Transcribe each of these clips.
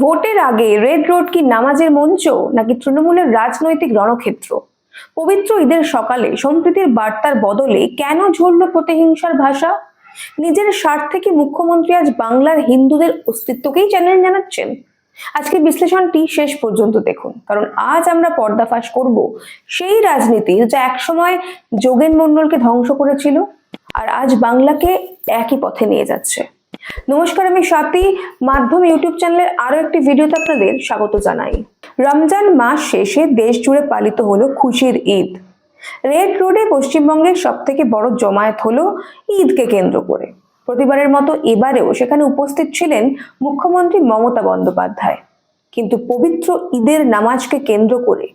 ভোটের আগে red road কি নামাজের মঞ্চ নাকি তৃণমূলের রাজনৈতিক রণক্ষেত্র? পবিত্র ঈদের সকালে সম্প্রীতির বার্তার বদলে কেন ঝরল প্রতিহিংসার ভাষা? নিজের স্বার্থে কি মুখ্যমন্ত্রী আজ বাংলার হিন্দুদের অস্তিত্বকেই চ্যালেঞ্জ জানাচ্ছেন? আজকের বিশ্লেষণটি শেষ পর্যন্ত দেখুন, কারণ আজ আমরা পর্দাফাশ করব সেই রাজনীতির যা একসময় যোগেন মণ্ডলকে ধ্বংস করেছিল আর আজ বাংলাকে একই পথে নিয়ে যাচ্ছে। নমস্কার, আমি স্বাতি। মাধ্যম ইউটিউব চ্যানেলের আরো একটি ভিডিওতে আপনাদের স্বাগত জানাই। রমজান মাস শেষে দেশ জুড়ে পালিত হলো খুশির ঈদ। রেড রোডে পশ্চিমবঙ্গের সব থেকে বড় জমায়েত হলো ঈদকে কেন্দ্র করে। প্রতিবারের মতো এবারেও সেখানে উপস্থিত ছিলেন মুখ্যমন্ত্রী মমতা বন্দ্যোপাধ্যায়। কিন্তু পবিত্র ঈদের নামাজকে কেন্দ্র করে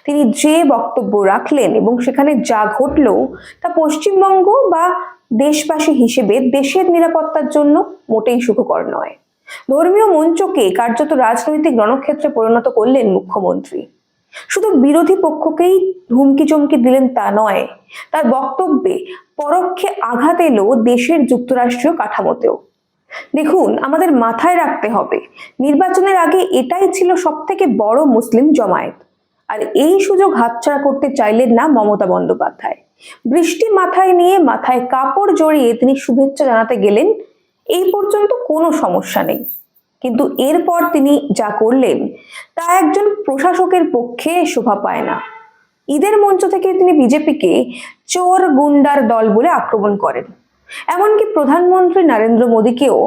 তিনি যে বক্তব্য রাখলেন এবং সেখানে যা ঘটলো তা পশ্চিমবঙ্গ বা দেশবাসী হিসেবে দেশের নিরাপত্তার জন্য মোটেই সুখকর নয়। ধর্মীয় মঞ্চকে কার্যত রাজনৈতিক রণক্ষেত্রে পরিণত করলেন মুখ্যমন্ত্রী। শুধু বিরোধী পক্ষকেই হুমকি চমকি দিলেন তা নয়, তার বক্তব্যে পরোক্ষে আঘাত এলো দেশের যুক্তরাষ্ট্রীয় কাঠামোতেও। দেখুন, আমাদের মাথায় রাখতে হবে, নির্বাচনের আগে এটাই ছিল সব থেকে বড় মুসলিম জমায়েত, আর এই সুযোগ হাতছাড়া করতে চাইলেন না মমতা বন্দ্যোপাধ্যায়। বৃষ্টি মাথায় নিয়ে মাথায় কাপড় জড়িয়ে তিনি শুভেচ্ছা জানাতে গেলেন, এই পর্যন্ত কোনো সমস্যা নেই। কিন্তু এরপর তিনি যা করলেন তা একজন প্রশাসকের পক্ষে শোভা পায় না। ঈদের মঞ্চ থেকে তিনি বিজেপিকে চোর গুন্ডার দল বলে আক্রমণ করেন। এমনকি প্রধানমন্ত্রী নরেন্দ্র মোদীকেও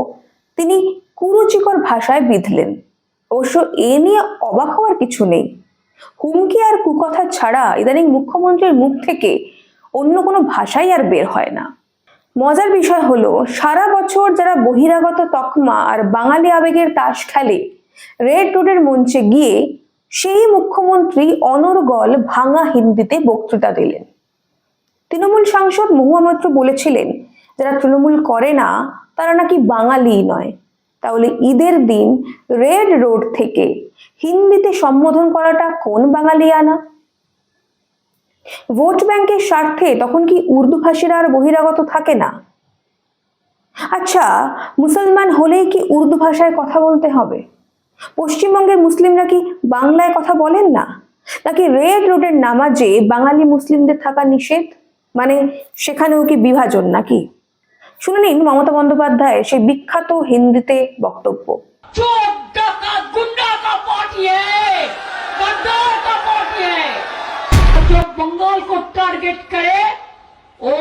তিনি কুরুচিকর ভাষায় বিঁধলেন। অবশ্য এ নিয়ে অবাক হওয়ার কিছু নেই। হুমকি আর কুকথা ছাড়া ইদানিং মুখ্যমন্ত্রীর মুখ থেকে অন্য কোনো ভাষাই আর বের হয় না। মজার বিষয় হলো, সারা বছর যারা বহিরাগত তকমা আর বাঙালি আবেগের তাস খেলে, রেড রোডের মঞ্চে গিয়ে সেই মুখ্যমন্ত্রী অনর্গল ভাঙা হিন্দিতে বক্তৃতা দিলেন। তৃণমূল সাংসদ মহুয়া মৈত্র বলেছিলেন, যারা তৃণমূল করে না তারা নাকি বাঙালি নয়। তাহলে ঈদের দিন রেড রোড থেকে হিন্দিতে সম্বোধন করাটা কোন বাঙালিয়ানা? ভোট ব্যাংকের স্বার্থে তখন কি উর্দু ভাষীরা আর বহিরাগত থাকে না? আচ্ছা, মুসলমান হলেই কি উর্দু ভাষায় কথা বলতে হবে? পশ্চিমবঙ্গের মুসলিমরা কি বাংলায় কথা বলেন না? নাকি রেড রোডের নামাজে বাঙালি মুসলিমদের থাকা নিষেধ? মানে সেখানেও কি বিভাজন নাকি? শুনে নিন মমতা বন্দ্যোপাধ্যায় সেই বিখ্যাত হিন্দিতে বক্তব্য। जो बंगाल को टारगेट करे वो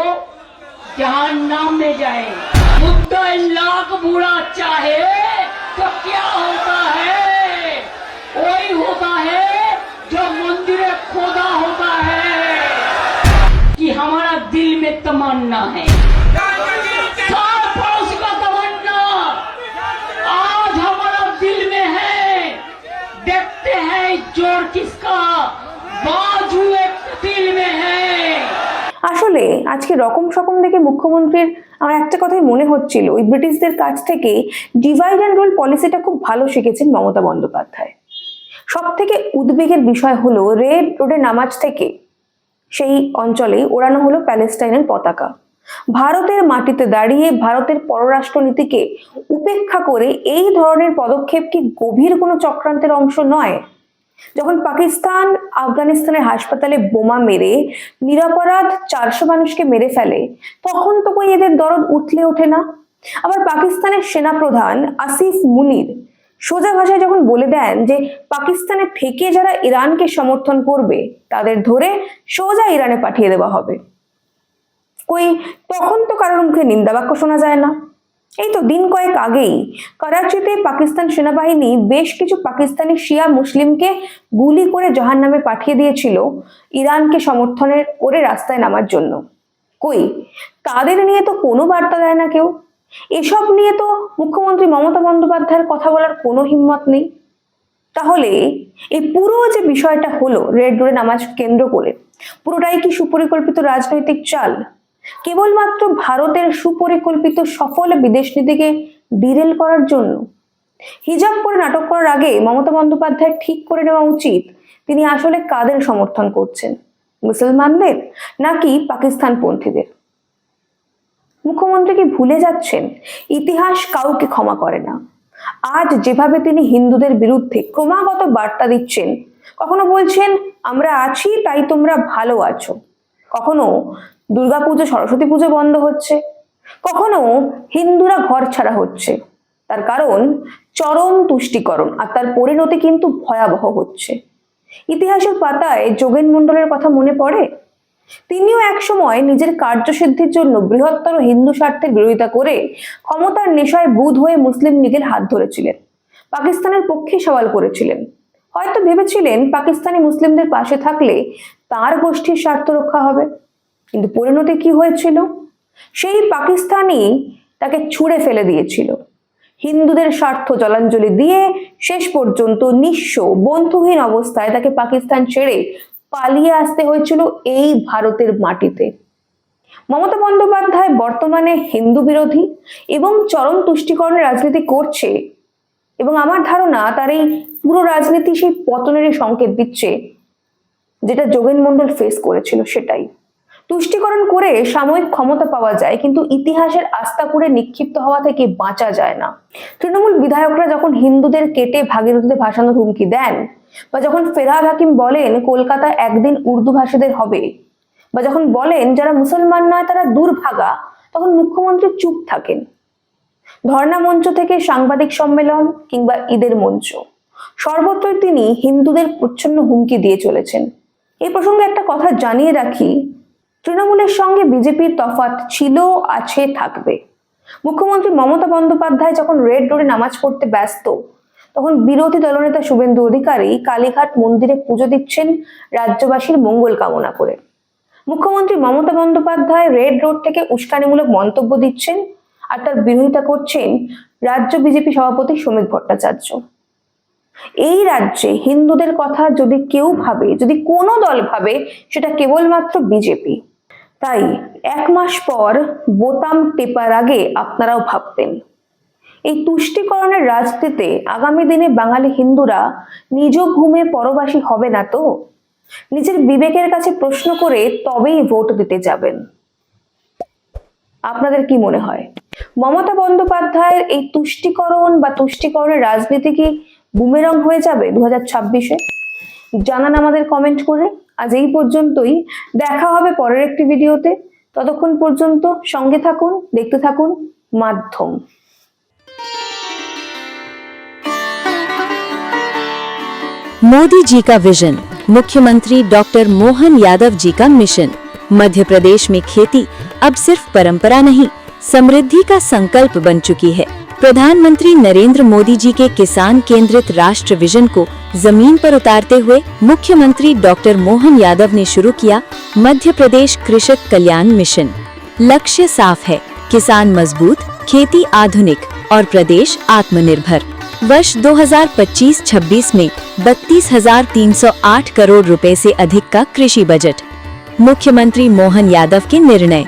जहन्नम में जाए। मुद्दा लाख बुरा चाहे तो क्या होता है? वही होता है जो मंदिर खोदा होता है कि हमारा दिल में तमन्ना है, सार पड़ोस का तमन्ना आज हमारा दिल में है। देखते हैं जोर किसका, बाजू एक दिल में है। আসলে আজকে রকম সকম দেখে মুখ্যমন্ত্রীর আমার একটা কথাই মনে হচ্ছিল, ওই ব্রিটিশদের কাছ থেকে ডিভাইড অ্যান্ড রুল পলিসিটা খুব ভালো শিখেছেন মমতা বন্দ্যোপাধ্যায়। সব থেকে উদ্বেগের বিষয় হলো, রেড রোডে নামাজ থেকে সেই অঞ্চলে ওড়ানো হলো প্যালেস্টাইনের পতাকা। ভারতের মাটিতে দাঁড়িয়ে ভারতের পররাষ্ট্র নীতিকে উপেক্ষা করে এই ধরনের পদক্ষেপ কি গভীর কোনো চক্রান্তের অংশ নয়? যখন পাকিস্তান আফগানিস্তানের হাসপাতালে বোমা মেরে নিরপরাধ 400 মানুষকে মেরে ফেলে, তখন তো কই এদের দরদ উঠলে ওঠে না। আবার পাকিস্তানের সেনাপ্রধান আসিফ মুনির সোজা ভাষায় যখন বলে দেন যে পাকিস্তানে থেকে যারা ইরানকে সমর্থন করবে তাদের ধরে সোজা ইরানে পাঠিয়ে দেওয়া হবে, কই তখন তো কারোর মুখে নিন্দা বাক্য শোনা যায় না। এই তো দিন কয়েক আগেই করাচিতে পাকিস্তান সেনাবাহিনী বেশ কিছু পাকিস্তানি শিয়া মুসলিমকে গুলি করে জাহান্নামে পাঠিয়ে দিয়েছিল ইরানকে সমর্থনের করে রাস্তায় নামার জন্য। কই তাদের নিয়ে তো কোনো বার্তা দেয় না কেউ। এসব নিয়ে তো মুখ্যমন্ত্রী মমতা বন্দ্যোপাধ্যায়ের কথা বলার কোনো হিম্মত নেই। তাহলে এই পুরো যে বিষয়টা হলো রেড রোডে নামাজ কেন্দ্র করে, পুরোটাই কি সুপরিকল্পিত রাজনৈতিক চাল? কেবলমাত্র ভারতের সুপরিকল্পিত সফল বিদেশ নীতিকে ডিরেল করার জন্য? হিজাব পরে নাটক করার আগে মমতা বন্দ্যোপাধ্যায় ঠিক করে নেওয়া উচিত তিনি আসলে কাদের সমর্থন করছেন, মুসলমানদের নাকি পাকিস্তান পন্থীদের। মুখ্যমন্ত্রী কি ভুলে যাচ্ছেন ইতিহাস কাউকে ক্ষমা করে না? আজ যেভাবে তিনি হিন্দুদের বিরুদ্ধে ক্রমাগত বার্তা দিচ্ছেন, কখনো বলছেন আমরা আছি তাই তোমরা ভালো আছো, কখনো দুর্গাপুজো সরস্বতী পুজো বন্ধ হচ্ছে, কখনো হিন্দুরা ঘর ছাড়া হচ্ছে, তার কারণ চরম তুষ্টিকরণ, আর তার পরিণতি কিন্তু ভয়াবহ হচ্ছে। ইতিহাসের পাতায় যোগেন মণ্ডলের কথা মনে পড়ে। তিনিও একসময় নিজের কার্যসিদ্ধির জন্য বৃহত্তর হিন্দু স্বার্থের বিরোধিতা করে ক্ষমতার নেশায় বুঁদ হয়ে মুসলিম লীগের হাত ধরেছিলেন, পাকিস্তানের পক্ষে সওয়াল করেছিলেন, হয়তো ভেবেছিলেন পাকিস্তানি মুসলিমদের পাশে থাকলে তার গোষ্ঠীর স্বার্থ রক্ষা হবে। কিন্তু পরিণতি কি হয়েছিল? সেই পাকিস্তানি তাকে ছুঁড়ে ফেলে দিয়েছিল। হিন্দুদের স্বার্থ জলাঞ্জলি দিয়ে শেষ পর্যন্ত নিঃস্ব বন্ধুহীন অবস্থায় তাকে পাকিস্তান ছেড়ে পালিয়ে আসতে হয়েছিল এই ভারতের মাটিতে। মমতা বন্দ্যোপাধ্যায় বর্তমানে হিন্দু বিরোধী এবং চরম তুষ্টিকরণের রাজনীতি করছে, এবং আমার ধারণা তার এই পুরো রাজনীতি সেই পতনেরই সংকেত দিচ্ছে, যেটা যোগেন মণ্ডল ফেস করেছিল সেটাই। তুষ্টিকরণ করে সাময়িক ক্ষমতা পাওয়া যায়, কিন্তু ইতিহাসের আস্থা করে নিক্ষিপ্ত হওয়া থেকে বাঁচা যায় না। তৃণমূল বিধায়করা যখন হিন্দুদের কেটে ভাগীরথীতে ভাসানোর হুমকি দেন, বা যখন ফেরহাদ হাকিম বলেন কলকাতা একদিন উর্দু ভাষীদের হবে, বা যখন বলেন যারা মুসলমান নয় তারা দুর্ভাগা, তখন মুখ্যমন্ত্রী চুপ থাকেন। ধর্ণা মঞ্চ থেকে সাংবাদিক সম্মেলন কিংবা ঈদের মঞ্চ, সর্বত্রই তিনি হিন্দুদের প্রচ্ছন্ন হুমকি দিয়ে চলেছেন। এই প্রসঙ্গে একটা কথা জানিয়ে রাখি, তৃণমূলের সঙ্গে বিজেপির তফাৎ ছিল, আছে, থাকবে। মুখ্যমন্ত্রী মমতা বন্দ্যোপাধ্যায় যখন রেড রোডে নামাজ পড়তে ব্যস্ত, তখন বিরোধী দলনেতা শুভেন্দু অধিকারী কালীঘাট মন্দিরে পুজো দিচ্ছেন রাজ্যবাসীর মঙ্গল কামনা করে। মুখ্যমন্ত্রী মমতা বন্দ্যোপাধ্যায় রেড রোড থেকে উস্কানিমূলক মন্তব্য দিচ্ছেন, আর তার বিরোধিতা করছেন রাজ্য বিজেপি সভাপতি শ্রমিক ভট্টাচার্য। এই রাজ্যে হিন্দুদের কথা যদি কেউ ভাবে, যদি কোনো দল ভাবে, সেটা কেবলমাত্র বিজেপি। তাই এক মাস পর বোতাম টেপার আগে আপনারাও ভাবতেন, এই তুষ্টিকরণের রাজনীতিতে আগামী দিনে বাঙালি হিন্দুরা নিজ ভূমে পরবাসী হবে না তো? নিজের বিবেকের কাছে প্রশ্ন করে তবেই ভোট দিতে যাবেন। আপনাদের কি মনে হয়, মমতা বন্দ্যোপাধ্যায়ের এই তুষ্টিকরণ বা তুষ্টিকরণের রাজনীতি কি বুমেরাং হয়ে যাবে 2026-এ? জানান আমাদের কমেন্ট করে। আজ এই পর্যন্তই, দেখা হবে পরের একটি ভিডিওতে। ততক্ষণ পর্যন্ত সঙ্গে থাকুন, দেখতে থাকুন মাধ্যম। मोदी जी का विजन, मुख्यमंत्री डॉक्टर मोहन यादव जी का मिशन। मध्य प्रदेश में खेती अब सिर्फ परंपरा नहीं, समृद्धि का संकल्प बन चुकी है। प्रधानमंत्री नरेंद्र मोदी जी के किसान केंद्रित राष्ट्र विजन को जमीन पर उतारते हुए मुख्यमंत्री डॉक्टर मोहन यादव ने शुरू किया मध्य प्रदेश कृषक कल्याण मिशन। लक्ष्य साफ है, किसान मजबूत, खेती आधुनिक और प्रदेश आत्मनिर्भर। वर्ष 2025-26 में 32,308 करोड़ रुपए से अधिक का कृषि बजट। मुख्यमंत्री मोहन यादव के निर्णय,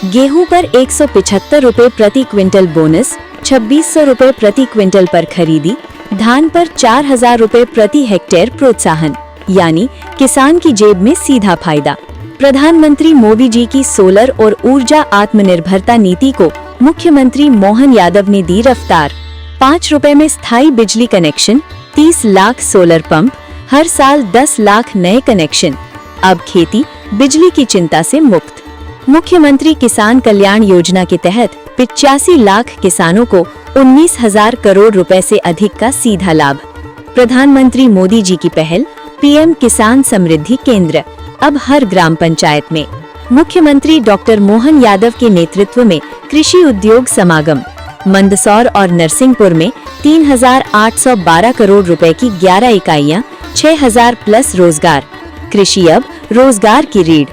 गेहूं पर 175 रुपए प्रति क्विंटल बोनस, 2600 रुपए प्रति क्विंटल पर खरीदी, धान पर 4,000 रुपए प्रति हेक्टेयर प्रोत्साहन, यानी किसान की जेब में सीधा फायदा। प्रधानमंत्री मोदी जी की सोलर और ऊर्जा आत्मनिर्भरता नीति को मुख्यमंत्री मोहन यादव ने दी रफ्तार। 5 रुपए में स्थायी बिजली कनेक्शन, 30 लाख सोलर पंप, हर साल 10 लाख नए कनेक्शन। अब खेती बिजली की चिंता से मुक्त। मुख्यमंत्री किसान कल्याण योजना के तहत 85 लाख किसानों को 19,000 करोड़ रुपए से अधिक का सीधा लाभ। प्रधानमंत्री मोदी जी की पहल, पीएम किसान समृद्धि केंद्र अब हर ग्राम पंचायत में। मुख्यमंत्री डॉक्टर मोहन यादव के नेतृत्व में कृषि उद्योग समागम। मंदसौर और नरसिंहपुर में 3,812 करोड़ रुपए की 11 इकाइयां, 6,000 प्लस रोजगार। कृषि अब रोजगार की रीढ़।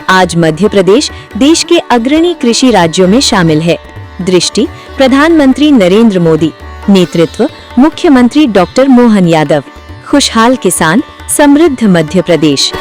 आज मध्य प्रदेश देश के अग्रणी कृषि राज्यों में शामिल है। दृष्टि प्रधानमंत्री नरेंद्र मोदी, नेतृत्व मुख्यमंत्री डॉक्टर मोहन यादव। खुशहाल किसान, समृद्ध मध्य प्रदेश।